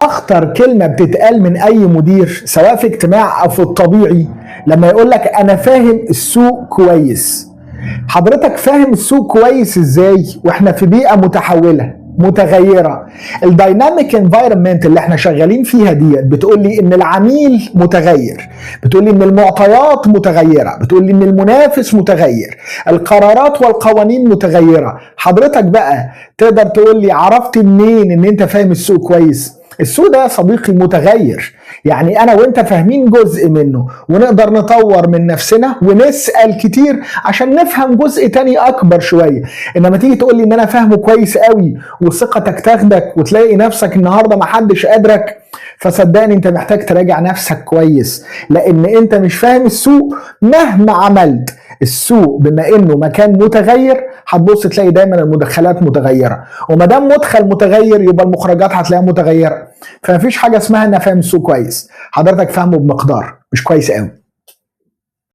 اخطر كلمه بتتقال من اي مدير سواء في اجتماع او في الطبيعي لما يقول لك انا فاهم السوق كويس. حضرتك فاهم السوق كويس ازاي واحنا في بيئه متحوله متغيره؟ الدايناميك انفايرمنت اللي احنا شغالين فيها دي بتقول لي ان العميل متغير، بتقول لي ان المعطيات متغيره، بتقول لي ان المنافس متغير، القرارات والقوانين متغيره. حضرتك بقى تقدر تقول لي عرفت منين ان انت فاهم السوق كويس؟ السوق ده يا صديقي متغير، يعني انا وانت فاهمين جزء منه ونقدر نطور من نفسنا ونسأل كتير عشان نفهم جزء تاني اكبر شوية. انما تيجي تقول لي ان انا فاهمه كويس قوي وثقتك تاخدك وتلاقي نفسك النهاردة محدش قادرك، فصدقني انت محتاج تراجع نفسك كويس، لان انت مش فاهم السوق مهما عملت. السوق بما انه مكان متغير هتبص تلاقي دايما المدخلات متغيره، وما دام مدخل متغير يبقى المخرجات هتلاقيها متغيره. فمفيش حاجه اسمها ان فاهم السوق كويس، حضرتك فاهمه بمقدار مش كويس قوي.